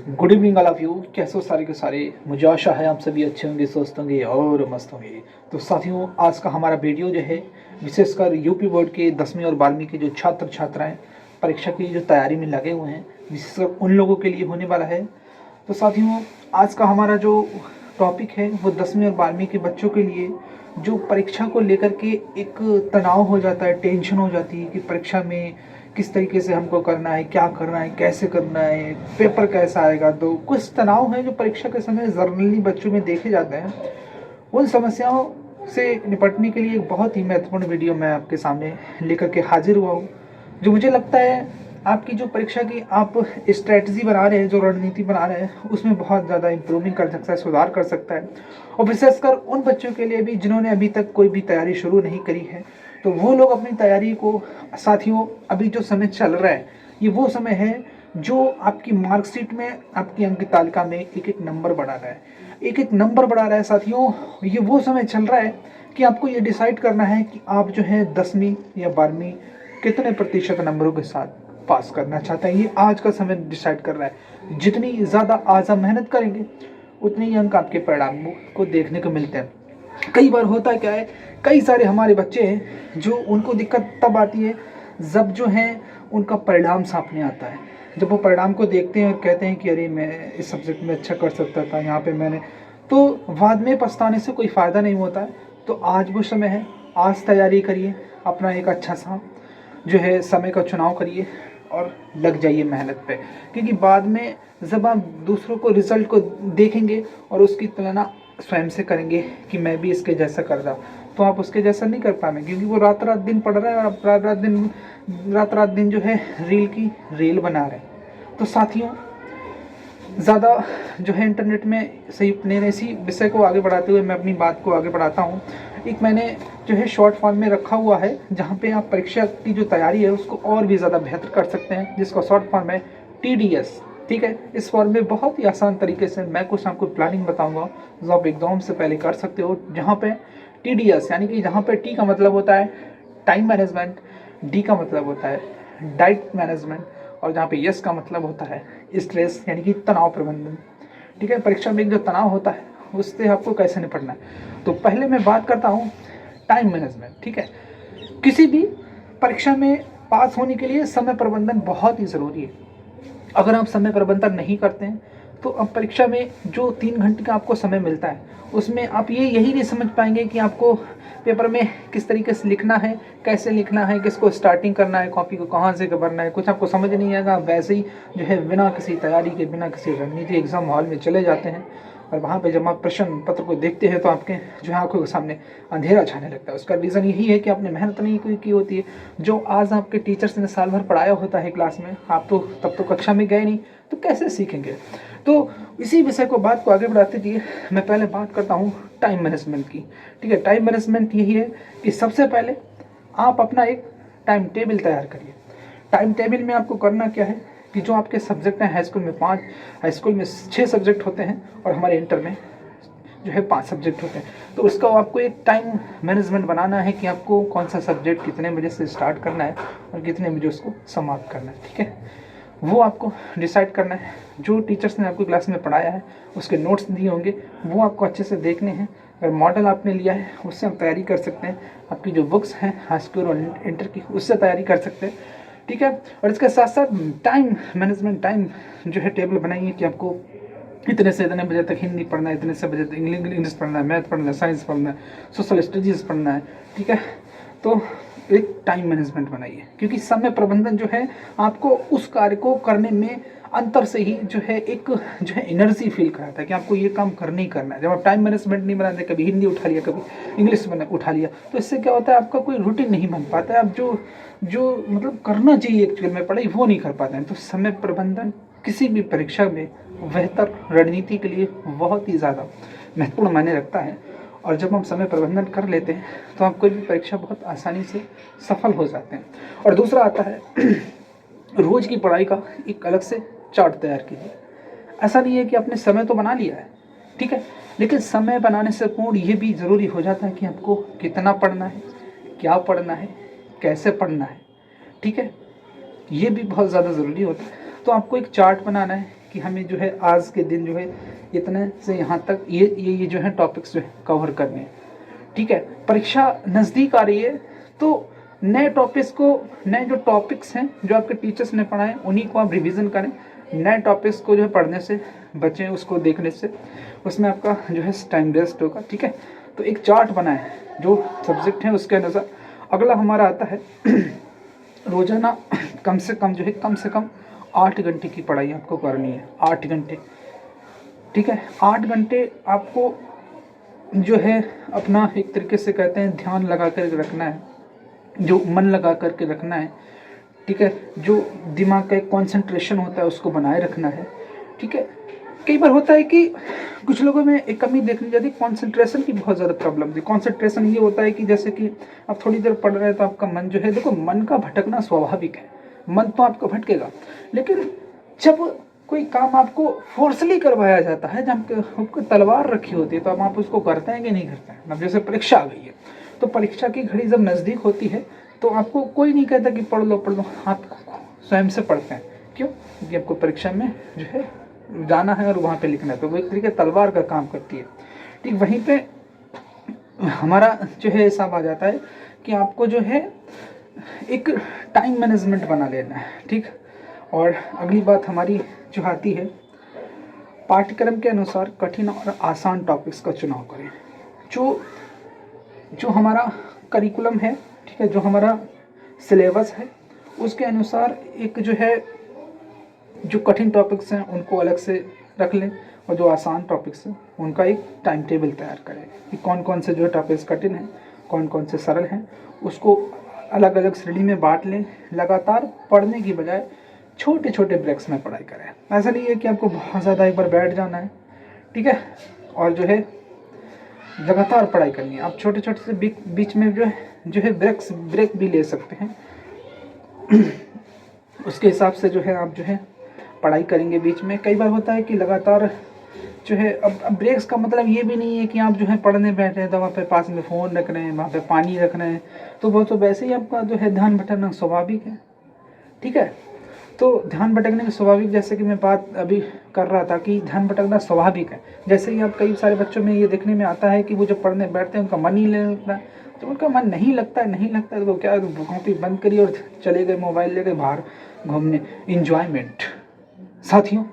Good evening all of you. कैसे हो सारे के सारे? मुझे आशा है आप सभी अच्छे होंगे, स्वस्थ होंगे और मस्त होंगे। तो साथियों, आज का हमारा वीडियो जो है विशेषकर यूपी बोर्ड के 10वीं और 12वीं के जो छात्र छात्राएं परीक्षा की जो तैयारी में लगे हुए हैं, विशेषकर उन लोगों के लिए होने वाला है। तो साथियों, आज का हमारा जो टॉपिक है वो 10वीं और 12वीं के बच्चों के लिए जो परीक्षा को लेकर के एक तनाव हो जाता है, टेंशन हो जाती है कि परीक्षा में किस तरीके से हमको करना है, क्या करना है, कैसे करना है, पेपर कैसा आएगा। तो कुछ तनाव है जो परीक्षा के समय जनरली बच्चों में देखे जाते हैं। उन समस्याओं से निपटने के लिए एक बहुत ही महत्वपूर्ण वीडियो मैं आपके सामने लेकर के हाजिर हुआ हूँ, जो मुझे लगता है आपकी जो परीक्षा की आप स्ट्रेटजी बना रहे हैं, जो रणनीति बना रहे हैं, उसमें बहुत ज़्यादा इम्प्रूविंग कर सकता है, सुधार कर सकता है। और विशेषकर उन बच्चों के लिए भी जिन्होंने अभी तक कोई भी तैयारी शुरू नहीं करी है, तो वो लोग अपनी तैयारी को, साथियों अभी जो समय चल रहा है ये वो समय है जो आपकी मार्कशीट में, आपकी अंक तालिका में एक एक नंबर बढ़ा रहा है, एक एक नंबर बढ़ा रहा है। साथियों, ये वो समय चल रहा है कि आपको ये डिसाइड करना है कि आप जो है 10वीं या 12वीं कितने प्रतिशत नंबरों के साथ पास करना चाहते हैं। ये आज का समय डिसाइड कर रहा है। जितनी ज़्यादा आज आप मेहनत करेंगे उतने ही अंक आपके परिणामों को देखने को मिलते हैं। कई बार होता क्या है, कई सारे हमारे बच्चे हैं जो उनको दिक्कत तब आती है जब जो है उनका परिणाम सामने आता है। जब वो परिणाम को देखते हैं और कहते हैं कि अरे मैं इस सब्जेक्ट में अच्छा कर सकता था, यहाँ पे मैंने, तो बाद में पछताने से कोई फ़ायदा नहीं होता है। तो आज वो समय है, आज तैयारी करिए, अपना एक अच्छा सा जो है समय का चुनाव करिए और लग जाइए मेहनत पे। क्योंकि बाद में जब आप दूसरों को रिजल्ट को देखेंगे और उसकी तुलना स्वयं से करेंगे कि मैं भी इसके जैसा कर रहा, तो आप उसके जैसा नहीं कर पाएंगे, क्योंकि वो रात रात दिन पढ़ रहा है और आप रात रात दिन जो है रील की रील बना रहे हैं। तो साथियों, ज़्यादा जो है इंटरनेट में सही नहीं, इसी विषय को आगे बढ़ाते हुए मैं अपनी बात को आगे बढ़ाता हूँ। एक मैंने जो है शॉर्ट फॉर्म में रखा हुआ है जहाँ पे आप परीक्षा की जो तैयारी है उसको और भी ज़्यादा बेहतर कर सकते हैं, जिसका शॉर्ट फॉर्म है TDS। ठीक है, इस फॉर्म में बहुत ही आसान तरीके से मैं कुछ आपको प्लानिंग बताऊंगा जो आप एग्जाम से पहले कर सकते हो। जहाँ पे TDS यानी कि जहाँ पे T का मतलब होता है टाइम मैनेजमेंट, D का मतलब होता है डाइट मैनेजमेंट, और जहाँ पे S का मतलब होता है स्ट्रेस यानी कि तनाव प्रबंधन। ठीक है, परीक्षा में एक जो तनाव होता है उससे आपको कैसे निपटना है। तो पहले मैं बात करता हूँ टाइम मैनेजमेंट। ठीक है, किसी भी परीक्षा में पास होने के लिए समय प्रबंधन बहुत ही ज़रूरी है। अगर आप समय प्रबंधन नहीं करते हैं तो अब परीक्षा में जो 3 घंटे का आपको समय मिलता है उसमें आप यही नहीं समझ पाएंगे कि आपको पेपर में किस तरीके से लिखना है, कैसे लिखना है, किसको स्टार्टिंग करना है, कॉपी को कहाँ से भरना है, कुछ आपको समझ नहीं आएगा। वैसे ही जो है बिना किसी तैयारी के, बिना किसी रणनीति एग्जाम हॉल में चले जाते हैं और वहाँ पे जब आप प्रश्न पत्र को देखते हैं तो आपके जो है आंखों के सामने अंधेरा छाने लगता है। उसका रीज़न यही है कि आपने मेहनत नहीं की होती है। जो आज आपके टीचर्स ने साल भर पढ़ाया होता है क्लास में, आप तो तब तो कक्षा में गए नहीं, तो कैसे सीखेंगे। तो इसी विषय को, बात को आगे बढ़ाते हुए मैं पहले बात करता हूँ टाइम मैनेजमेंट की। ठीक है, टाइम मैनेजमेंट यही है कि सबसे पहले आप अपना एक टाइम टेबल तैयार करिए। टाइम टेबल में आपको करना क्या है कि जो आपके सब्जेक्ट हैं, हाई स्कूल में 5, हाई स्कूल में 6 सब्जेक्ट होते हैं और हमारे इंटर में जो है 5 सब्जेक्ट होते हैं। तो उसका आपको एक टाइम मैनेजमेंट बनाना है कि आपको कौन सा सब्जेक्ट कितने बजे से स्टार्ट करना है और कितने बजे उसको समाप्त करना है। ठीक है, वो आपको डिसाइड करना है। जो टीचर्स ने आपको क्लास में पढ़ाया है उसके नोट्स दिए होंगे वो आपको अच्छे से देखने हैं। अगर मॉडल आपने लिया है उससे आप तैयारी कर सकते हैं। आपकी जो बुक्स हैं हाई स्कूल और इंटर की, उससे तैयारी कर सकते हैं। ठीक है, और इसके साथ साथ टाइम मैनेजमेंट, टाइम जो है टेबल बनाइए कि आपको इतने से इतने बजे तक हिंदी पढ़ना है, इतने से बजे तक इंग्लिश पढ़ना है, मैथ पढ़ना है, साइंस पढ़ना है, सोशल स्टडीज़ पढ़ना है। ठीक है, तो एक टाइम मैनेजमेंट बनाइए, क्योंकि समय प्रबंधन जो है आपको उस कार्य को करने में अंतर से ही जो है एक जो है एनर्जी फील कराता है कि आपको ये काम करना ही करना है। जब आप टाइम मैनेजमेंट नहीं बनाते, कभी हिंदी उठा लिया, कभी इंग्लिश उठा लिया, तो इससे क्या होता है, आपका कोई रूटीन नहीं बन पाता है। आप जो जो मतलब करना चाहिए एक्चुअल में पढ़ाई, वो नहीं कर पाते हैं। तो समय प्रबंधन किसी भी परीक्षा में बेहतर रणनीति के लिए बहुत ही ज़्यादा महत्वपूर्ण मायने रखता है। और जब हम समय प्रबंधन कर लेते हैं तो आप कोई भी परीक्षा बहुत आसानी से सफल हो जाते हैं। और दूसरा आता है रोज़ की पढ़ाई का एक अलग से चार्ट तैयार कीजिए। ऐसा नहीं है कि आपने समय तो बना लिया है, ठीक है, लेकिन समय बनाने से पूर्ण ये भी ज़रूरी हो जाता है कि आपको कितना पढ़ना है, क्या पढ़ना है, कैसे पढ़ना है। ठीक है, ये भी बहुत ज़्यादा ज़रूरी होता है। तो आपको एक चार्ट बनाना है कि हमें जो है आज के दिन जो है इतने से यहाँ तक ये जो है टॉपिक्स जो है कवर करने हैं। ठीक है, परीक्षा नज़दीक आ रही है तो नए टॉपिक्स को, नए जो टॉपिक्स हैं जो आपके टीचर्स ने पढ़ाए उन्हीं को आप रिवीजन करें। नए टॉपिक्स को जो है पढ़ने से बचें, उसको देखने से, उसमें आपका जो है टाइम वेस्ट होगा। ठीक है, तो एक चार्ट बनाएं जो सब्जेक्ट है उसके अनुसार। अगला हमारा आता है रोज़ाना कम से कम 8 घंटे की पढ़ाई आपको करनी है। 8 घंटे, ठीक है, 8 घंटे आपको जो है अपना एक तरीके से कहते हैं ध्यान लगा कर रखना है, जो मन लगा करके रखना है। ठीक है, जो दिमाग का एक कॉन्सेंट्रेशन होता है उसको बनाए रखना है। ठीक है, कई बार होता है कि कुछ लोगों में एक कमी देखनी जाती है, कॉन्सेंट्रेशन की बहुत ज़्यादा प्रॉब्लम थी। कॉन्सेंट्रेशन ये होता है कि जैसे कि आप थोड़ी देर पढ़ रहे हैं तो आपका मन जो है, देखो मन का भटकना स्वाभाविक है, मन तो आपका भटकेगा, लेकिन जब कोई काम आपको फोर्सली करवाया जाता है, जब आपको तलवार रखी होती है तो आप उसको करते हैं कि नहीं करते हैं। अब जैसे परीक्षा आ गई है तो परीक्षा की घड़ी जब नज़दीक होती है तो आपको कोई नहीं कहता कि पढ़ लो, आप स्वयं से पढ़ते हैं। क्यों? क्योंकि आपको परीक्षा में जो है जाना है और वहाँ पे लिखना है, तो वो एक तरीके तलवार का काम करती है। ठीक, वहीं पे हमारा जो है हिसाब आ जाता है कि आपको जो है एक टाइम मैनेजमेंट बना लेना है। ठीक, और अगली बात हमारी जो आती है, पाठ्यक्रम के अनुसार कठिन और आसान टॉपिक्स का चुनाव करें। जो हमारा करिकुलम है, ठीक है, जो हमारा सिलेबस है उसके अनुसार एक जो है जो कठिन टॉपिक्स हैं उनको अलग से रख लें, और जो आसान टॉपिक्स हैं उनका एक टाइम टेबल तैयार करें कि कौन कौन से जो है टॉपिक्स कठिन हैं, कौन कौन से सरल हैं, उसको अलग अलग श्रेणी में बांट लें। लगातार पढ़ने की बजाय छोटे छोटे ब्रेक्स में पढ़ाई करें। ऐसा नहीं है कि आपको बहुत ज़्यादा एक बार बैठ जाना है, ठीक है, और जो है लगातार पढ़ाई करनी है। आप छोटे छोटे से बीच में जो है ब्रेक भी ले सकते हैं। उसके हिसाब से जो है आप जो है पढ़ाई करेंगे बीच में। कई बार होता है कि लगातार जो है, अब ब्रेक्स का मतलब ये भी नहीं है कि आप जो है पढ़ने बैठे हैं तो वहाँ पे पास में फ़ोन रख रहे हैं, वहाँ पे पानी रख रहे हैं, तो वो तो वैसे ही आपका जो है ध्यान भटकना स्वाभाविक है। ठीक है, तो ध्यान भटकने की स्वाभाविक, जैसे कि मैं बात अभी कर रहा था कि ध्यान भटकना स्वाभाविक है। जैसे ही आप कई सारे बच्चों में ये देखने में आता है कि वो जब पढ़ने बैठते हैं उनका मन ही नहीं लगता है। तो उनका मन नहीं लगता है तो क्या, कॉपी बंद करी और चले गए मोबाइल लेके बाहर घूमने। इंजॉयमेंट, साथियों,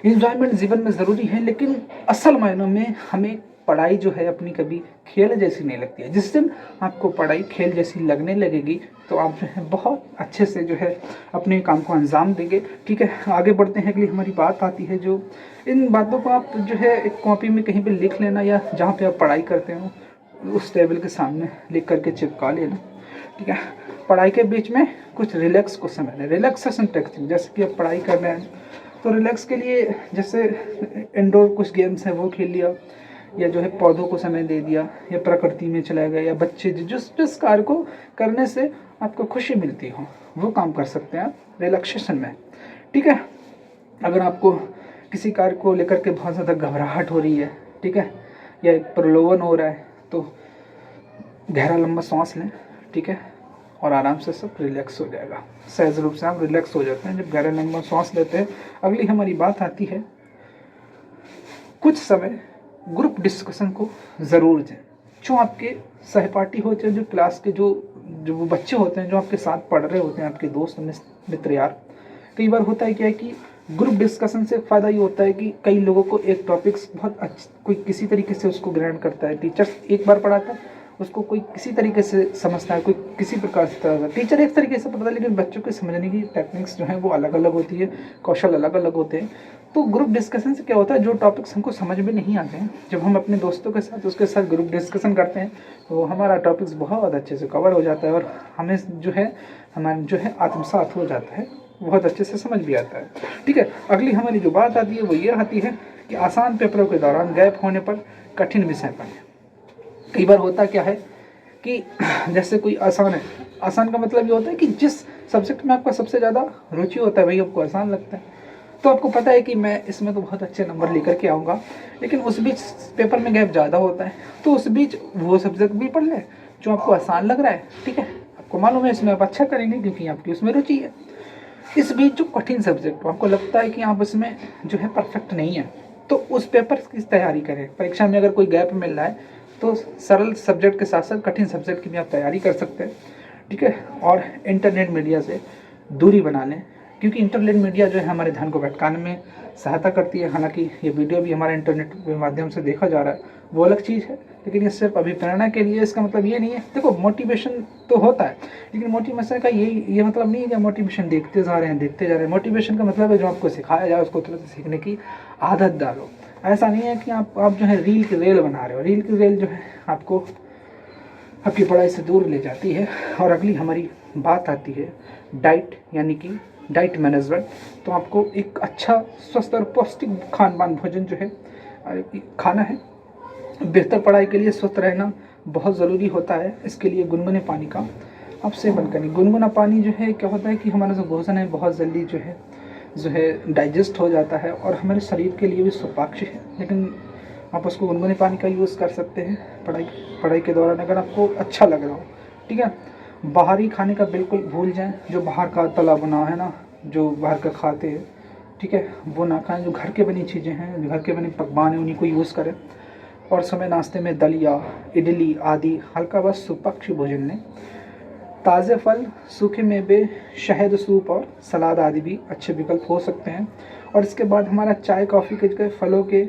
इंजॉयमेंट जीवन में ज़रूरी है, लेकिन असल मायनों में हमें पढ़ाई जो है अपनी कभी खेल जैसी नहीं लगती है। जिस दिन आपको पढ़ाई खेल जैसी लगने लगेगी तो आप जो है बहुत अच्छे से जो है अपने काम को अंजाम देंगे। ठीक है, आगे बढ़ते हैं। अगली हमारी बात आती है, जो इन बातों को आप जो है एक कॉपी में कहीं पे लिख लेना, या जहाँ पे आप पढ़ाई करते हो उस टेबल के सामने लिख करके चिपका लेना। ठीक है, पढ़ाई के बीच में कुछ रिलैक्स को समय दें, रिलैक्सेशन टेक्निक। जैसे कि आप पढ़ाई कर रहे हैं तो रिलैक्स के लिए जैसे इंडोर कुछ गेम्स हैं वो खेल लिया, या जो है पौधों को समय दे दिया, या प्रकृति में चला गया, या बच्चे जिस कार्य को करने से आपको खुशी मिलती हो वो काम कर सकते हैं आप रिलैक्सेशन में। ठीक है, अगर आपको किसी कार्य को लेकर के बहुत ज़्यादा घबराहट हो रही है, ठीक है, या एक प्रलोभन हो रहा है, तो गहरा लंबा सांस लें। ठीक है, और आराम से सब रिलैक्स हो जाएगा, सहज रूप से आप रिलैक्स हो जाते हैं जब गहरा लंबा सांस लेते हैं। अगली हमारी बात आती है, कुछ समय ग्रुप डिस्कशन को ज़रूर दें। जो आपके सहपाठी होते हैं, जो क्लास के जो वो बच्चे होते हैं जो आपके साथ पढ़ रहे होते हैं, आपके दोस्त मित्र यार, कई बार होता है क्या है कि ग्रुप डिस्कशन से फ़ायदा ये होता है कि कई लोगों को एक टॉपिक्स बहुत कोई किसी तरीके से उसको ग्रहण करता है। टीचर्स एक बार पढ़ाता है, उसको कोई किसी तरीके से समझता है, कोई किसी प्रकार से टीचर एक तरीके से पढ़ता है, लेकिन बच्चों के समझने की टेक्निक्स जो है वो अलग अलग होती है, कौशल अलग अलग होते हैं। तो ग्रुप डिस्कशन से क्या होता है, जो टॉपिक्स हमको समझ में नहीं आते हैं, जब हम अपने दोस्तों के साथ उसके साथ ग्रुप डिस्कशन करते हैं तो हमारा टॉपिक्स बहुत अच्छे से कवर हो जाता है, और हमें जो है हमारा आत्मसात हो जाता है, बहुत अच्छे से समझ भी आता है। ठीक है, अगली हमारी जो बात आती है वो ये आती है कि आसान पेपरों के दौरान गैप होने पर कठिन विषय पढ़ें। कई बार होता क्या है कि जैसे कोई आसान है, आसान का मतलब ये होता है कि जिस सब्जेक्ट में आपका सबसे ज़्यादा रुचि होता है वही आपको आसान लगता है, तो आपको पता है कि मैं इसमें तो बहुत अच्छे नंबर लेकर के आऊँगा, लेकिन उस बीच पेपर में गैप ज़्यादा होता है, तो उस बीच वो सब्जेक्ट भी पढ़ लें जो आपको आसान लग रहा है। ठीक है, आपको मालूम है इसमें आप अच्छा करेंगे क्योंकि आपकी उसमें रुचि है। इस बीच जो कठिन सब्जेक्ट आपको लगता है कि आप उसमें जो है परफेक्ट नहीं है, तो उस पेपर की तैयारी करें। परीक्षा में अगर कोई गैप मिल रहा है तो सरल सब्जेक्ट के साथ साथ कठिन सब्जेक्ट की भी आप तैयारी कर सकते हैं, ठीक है। और इंटरनेट मीडिया से दूरी बना लें, क्योंकि इंटरनेट मीडिया जो है हमारे ध्यान को भटकाने में सहायता करती है। हालांकि ये वीडियो भी हमारा इंटरनेट के माध्यम से देखा जा रहा है, वो अलग चीज़ है, लेकिन ये सिर्फ अभिप्रेरणा के लिए। इसका मतलब ये नहीं है, देखो मोटिवेशन तो होता है, लेकिन मोटिवेशन का ये मतलब नहीं है कि मोटिवेशन देखते जा रहे हैं। मोटिवेशन का मतलब है जो आपको सिखाया जाए उसको तुरंत सीखने की आदत डालो। ऐसा नहीं है कि आप जो है रील की रेल बना रहे हो। रील की रेल जो है आपको आपकी पढ़ाई से दूर ले जाती है। और अगली हमारी बात आती है डाइट, यानी कि डाइट मैनेजमेंट। तो आपको एक अच्छा स्वस्थ और पौष्टिक खान पान भोजन जो है खाना है। बेहतर पढ़ाई के लिए स्वस्थ रहना बहुत ज़रूरी होता है। इसके लिए गुनगुने पानी का आप सेवन करें। गुनगुना पानी जो है क्या होता है कि हमारा जो भोजन है बहुत जल्दी जो है डाइजेस्ट हो जाता है और हमारे शरीर के लिए भी सुपाच्य है। लेकिन आप उसको गुनगुने पानी का यूज़ कर सकते हैं पढ़ाई के दौरान, अगर आपको अच्छा लग रहा हो, ठीक है। बाहरी खाने का बिल्कुल भूल जाएं। जो बाहर का तला बना है ना, जो बाहर का खाते हैं, ठीक है, वो ना खाएं। जो घर के बनी चीज़ें हैं, घर के बने पकवान हैं, उन्हीं को यूज़ करें। और समय नाश्ते में दलिया, इडली आदि हल्का व सुपाच्य भोजन लें। ताज़े फल, सूखे मेवे, शहद सूप और सलाद आदि भी अच्छे विकल्प हो सकते हैं। और इसके बाद हमारा चाय कॉफ़ी के जगह फलों के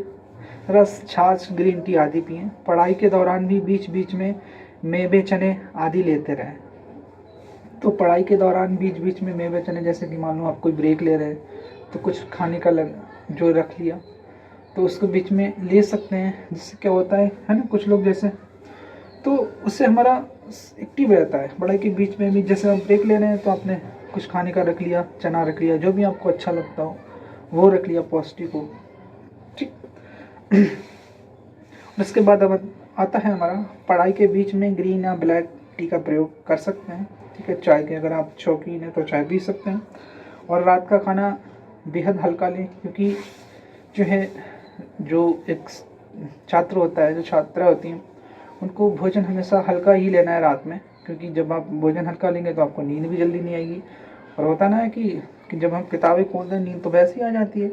रस, छाछ, ग्रीन टी आदि पिएं। पढ़ाई के दौरान भी बीच बीच में मेवे, चने आदि लेते रहें। तो पढ़ाई के दौरान बीच बीच में मेवे, चने, जैसे कि मान लो आप कोई ब्रेक ले रहे हैं तो कुछ खाने का जो रख लिया तो उसको बीच में ले सकते हैं। जिससे क्या होता है ना, कुछ लोग जैसे, तो उससे हमारा एक्टिव रहता है। पढ़ाई के बीच में भी जैसे हम ब्रेक ले रहे हैं तो आपने कुछ खाने का रख लिया, चना रख लिया, जो भी आपको अच्छा लगता हो वो रख लिया, पौष्टिक हो, ठीक। उसके बाद अब आता है हमारा पढ़ाई के बीच में ग्रीन या ब्लैक टी का प्रयोग कर सकते हैं, ठीक है। चाय के अगर आप शौकीन हैं तो चाय पी सकते हैं। और रात का खाना बेहद हल्का लें, क्योंकि जो एक छात्र होता है, जो छात्रा होती हैं, उनको भोजन हमेशा हल्का ही लेना है रात में। क्योंकि जब आप भोजन हल्का लेंगे तो आपको नींद भी जल्दी नहीं आएगी। और होता ना है कि जब हम किताबें खोलते हैं नींद तो वैसे ही आ जाती है,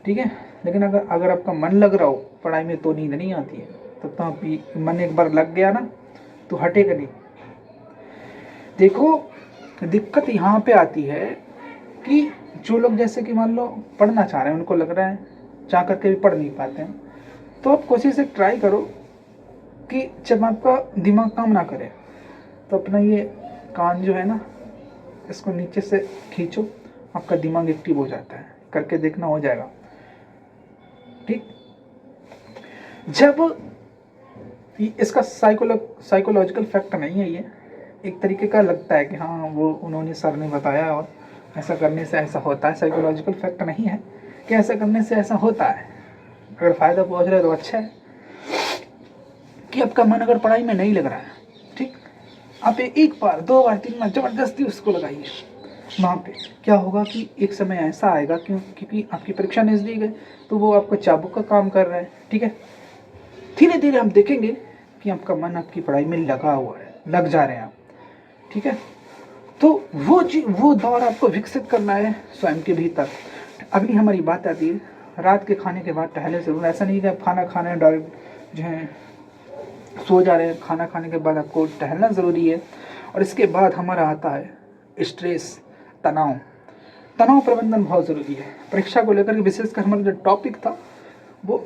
ठीक है। लेकिन अगर आपका मन लग रहा हो पढ़ाई में तो नींद नहीं आती है। तब तो आप मन एक बार लग गया ना तो हटेगा नहीं। देखो दिक्कत यहाँ पे आती है कि जो लोग जैसे कि मान लो पढ़ना चाह रहे हैं, उनको लग रहा है चाह करके भी पढ़ नहीं पाते हैं, तो आप कोशिश से ट्राई करो कि जब आपका दिमाग काम ना करे तो अपना ये कान जो है ना, इसको नीचे से खींचो, आपका दिमाग एक्टिव हो जाता है। करके देखना, हो जाएगा, ठीक। जब इसका साइकोलॉजिकल फैक्ट नहीं है, ये एक तरीके का लगता है कि हाँ वो उन्होंने सर ने बताया और ऐसा करने से ऐसा होता है। साइकोलॉजिकल फैक्ट नहीं है कि ऐसा करने से ऐसा होता है। अगर फ़ायदा पहुँच रहा है तो अच्छा है। कि आपका मन अगर पढ़ाई में नहीं लग रहा है, ठीक, आप एक बार, 2 बार, 3 बार ज़बरदस्ती उसको लगाइए। वहाँ पे क्या होगा कि एक समय ऐसा आएगा क्योंकि आपकी परीक्षा नज़दीक है तो वो आपको चाबुक का काम कर रहा है, ठीक है। धीरे धीरे हम देखेंगे कि आपका मन आपकी पढ़ाई में लगा हुआ है, लग जा रहे हैं आप, ठीक है। तो वो दौर आपको विकसित करना है स्वयं के भीतर। अगली हमारी बात आती है रात के खाने के बाद टहलने ज़रूर। ऐसा नहीं कि आप खाना खाने डायरेक्ट जो है सो जा रहे हैं। खाना खाने के बाद आपको टहलना ज़रूरी है। और इसके बाद हमारा आता है स्ट्रेस, तनाव प्रबंधन बहुत ज़रूरी है। परीक्षा को लेकर के विशेषकर हमारा जो टॉपिक था वो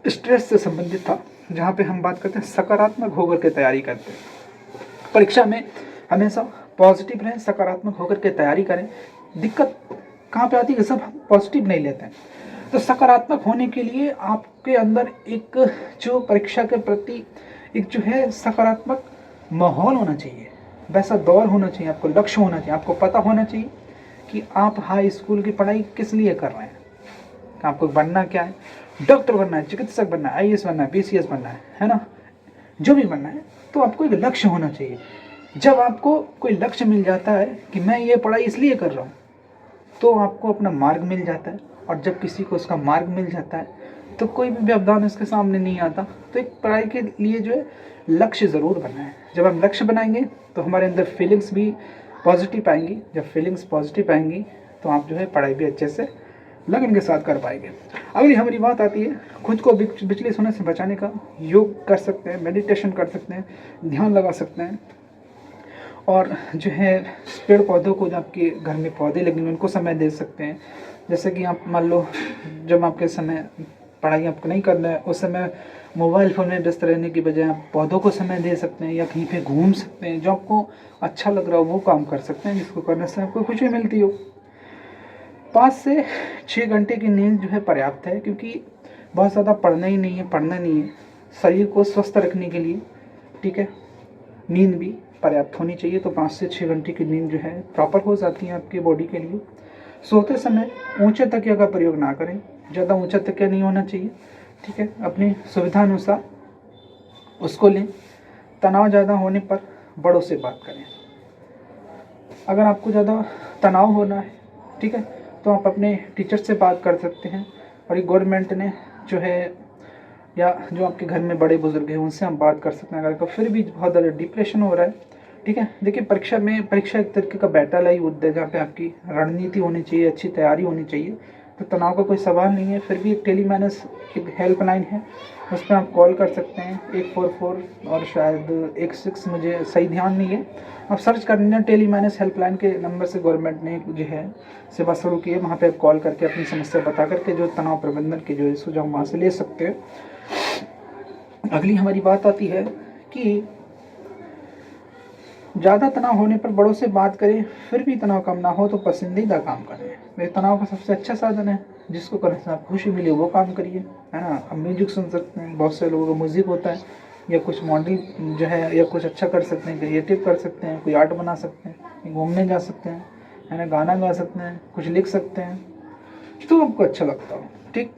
स्ट्रेस से संबंधित था, जहाँ पे हम बात करते हैं सकारात्मक होकर के तैयारी करते हैं। परीक्षा में हमेशा पॉजिटिव रहें, सकारात्मक होकर के तैयारी करें। दिक्कत कहाँ पे आती है, सब हम पॉजिटिव नहीं लेते हैं। तो सकारात्मक होने के लिए आपके अंदर एक जो परीक्षा के प्रति एक जो है सकारात्मक माहौल होना चाहिए, वैसा दौर होना चाहिए, आपको लक्ष्य होना चाहिए, आपको पता होना चाहिए कि आप हाई स्कूल की पढ़ाई किस लिए कर रहे हैं। आपको बनना क्या है, डॉक्टर बनना है, चिकित्सक बनना है, IAS बनना है, PCS बनना है ना, जो भी बनना है। तो आपको एक लक्ष्य होना चाहिए। जब आपको कोई लक्ष्य मिल जाता है कि मैं ये पढ़ाई इसलिए कर रहा हूँ, तो आपको अपना मार्ग मिल जाता है। और जब किसी को उसका मार्ग मिल जाता है तो कोई भी व्यवधान उसके सामने नहीं आता। तो एक पढ़ाई के लिए जो है लक्ष्य ज़रूर बनाए। जब हम लक्ष्य बनाएंगे तो हमारे अंदर फीलिंग्स भी पॉजिटिव आएंगी, जब फीलिंग्स पॉजिटिव आएंगी तो आप जो है पढ़ाई भी अच्छे से लगन के साथ कर पाएंगे। अगली हमारी बात आती है खुद को विचलित होने से बचाने का। योग कर सकते हैं, मेडिटेशन कर सकते हैं, ध्यान लगा सकते हैं, और जो है पेड़ पौधों को, जो आपके घर में पौधे लगे हुए उनको समय दे सकते हैं। जैसे कि आप मान लो जब आपके समय पढ़ाई आपको नहीं करना है उस समय मोबाइल फ़ोन में व्यस्त रहने की बजाय आप पौधों को समय दे सकते हैं, या कहीं पे घूम सकते हैं, जो आपको अच्छा लग रहा हो वो काम कर सकते हैं, जिसको करने से आपको खुशी मिलती हो। 5 से 6 घंटे की नींद जो है पर्याप्त है, क्योंकि बहुत ज़्यादा पढ़ना नहीं है, शरीर को स्वस्थ रखने के लिए, ठीक है, नींद भी पर्याप्त होनी चाहिए। तो 5 से 6 घंटे की नींद जो है प्रॉपर हो जाती है आपकी बॉडी के लिए। सोते समय ऊंचे तकिया का प्रयोग ना करें, ज़्यादा ऊंचा तकिया नहीं होना चाहिए, ठीक है, अपनी सुविधा अनुसार उसको लें। तनाव ज़्यादा होने पर बड़ों से बात करें। अगर आपको ज़्यादा तनाव होना है, ठीक है, तो आप अपने टीचर से बात कर सकते हैं, और ये गवर्नमेंट ने जो है, या जो आपके घर में बड़े बुजुर्ग हैं उनसे हम बात कर सकते हैं। अगर फिर भी बहुत ज़्यादा डिप्रेशन हो रहा है, ठीक है, देखिए परीक्षा एक तरीके का बैटल है, युद्ध है, जहाँ पे आपकी रणनीति होनी चाहिए, अच्छी तैयारी होनी चाहिए, तो तनाव का कोई सवाल नहीं है। फिर भी एक टेलीमैनेज एक हेल्पलाइन है, उस पर आप कॉल कर सकते हैं, 144 और शायद 16, मुझे सही ध्यान नहीं है, आप सर्च कर लेना टेलीमैनेज हेल्पलाइन के नंबर से। गवर्नमेंट ने जो है सेवा शुरू की है, वहाँ पे आप कॉल करके अपनी समस्या बता करके जो तनाव प्रबंधन के जो है सुझाव वहाँ से ले सकते हैं। अगली हमारी बात आती है कि ज़्यादा तनाव होने पर बड़ों से बात करें, फिर भी तनाव कम ना हो तो पसंदीदा काम करें। ये तनाव का सबसे अच्छा साधन है, जिसको करने से आपको खुशी मिले वो काम करिए, है ना। अब म्यूजिक सुन सकते हैं, बहुत से लोगों का म्यूजिक होता है, या कुछ मॉडल जो है, या कुछ अच्छा कर सकते हैं, क्रिएटिव कर सकते हैं, कोई आर्ट बना सकते हैं, घूमने जा सकते हैं, है ना, गाना गा सकते हैं, कुछ लिख सकते हैं, तो आपको अच्छा लगता हो, ठीक।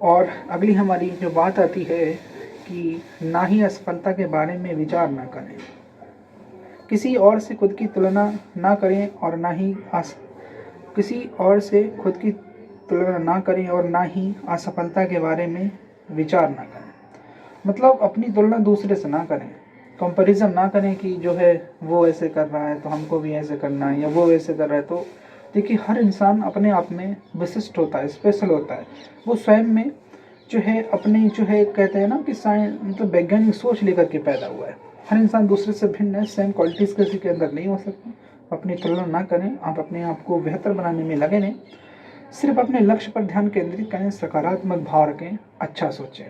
और अगली हमारी जो बात आती है कि ना ही असफलता के बारे में विचार ना करें, किसी और से खुद की तुलना ना करें, और ना ही किसी और से खुद की तुलना ना करें, और ना ही असफलता के बारे में विचार ना करें। मतलब अपनी तुलना दूसरे से ना करें, कंपैरिजन ना करें कि जो है वो ऐसे कर रहा है तो हमको भी ऐसे करना है, या वो ऐसे कर रहा है। तो देखिए हर इंसान अपने आप में विशिष्ट होता है, स्पेशल होता है, वो स्वयं में जो है अपनी जो है कहते हैं ना कि साइंस मतलब वैज्ञानिक सोच लेकर के पैदा हुआ है। हर इंसान दूसरे से भिन्न है, सेम क्वालिटीज़ किसी के अंदर नहीं हो सकती। अपनी तुलना ना करें, आप अपने आप को बेहतर बनाने में लगे रहें, सिर्फ अपने लक्ष्य पर ध्यान केंद्रित करें, सकारात्मक भाव रखें, अच्छा सोचें,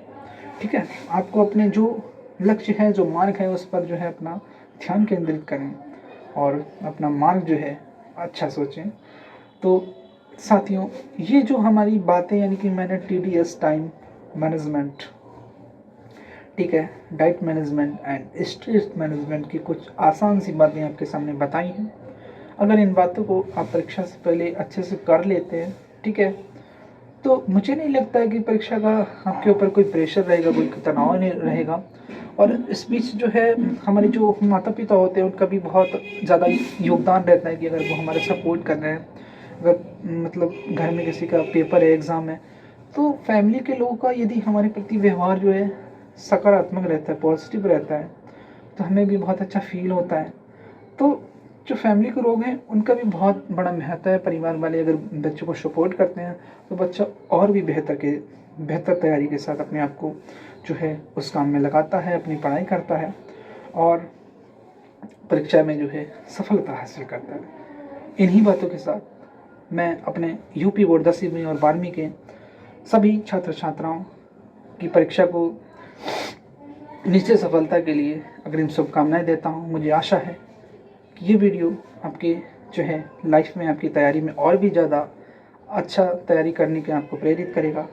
ठीक है। आपको अपने जो लक्ष्य है, जो मार्ग है, उस पर जो है अपना ध्यान केंद्रित करें, और अपना मार्ग जो है अच्छा सोचें। तो साथियों, ये जो हमारी बातें, यानी कि मैंने TDS टाइम मैनेजमेंट, ठीक है, diet management and stress management की कुछ आसान सी बातें आपके सामने बताई हैं। अगर इन बातों को आप परीक्षा से पहले अच्छे से कर लेते हैं, ठीक है, तो मुझे नहीं लगता है कि परीक्षा का आपके ऊपर कोई प्रेशर रहेगा, कोई तनाव नहीं रहेगा। और इस बीच जो है हमारे जो माता पिता होते हैं उनका भी बहुत ज़्यादा योगदान रहता है, कि अगर वो हमारा सपोर्ट कर रहे हैं, अगर मतलब घर में किसी का पेपर है, एग्ज़ाम है, तो फैमिली के लोगों का यदि हमारे प्रति व्यवहार जो है सकारात्मक रहता है, पॉजिटिव रहता है, तो हमें भी बहुत अच्छा फील होता है। तो जो फैमिली के लोग हैं उनका भी बहुत बड़ा महत्व है। परिवार वाले अगर बच्चों को सपोर्ट करते हैं तो बच्चा और भी बेहतर तैयारी के साथ अपने आप को जो है उस काम में लगाता है, अपनी पढ़ाई करता है, और परीक्षा में जो है सफलता हासिल करता है। इन्हीं बातों के साथ मैं अपने यूपी बोर्ड 10वीं और 12वीं के सभी छात्र छात्राओं की परीक्षा को निश्चित सफलता के लिए अग्रिम शुभकामनाएं देता हूं। मुझे आशा है कि ये वीडियो आपके जो है लाइफ में, आपकी तैयारी में और भी ज़्यादा अच्छा तैयारी करने के आपको प्रेरित करेगा।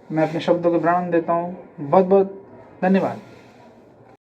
मैं अपने शब्दों को प्रणाम देता हूँ। बहुत बहुत धन्यवाद।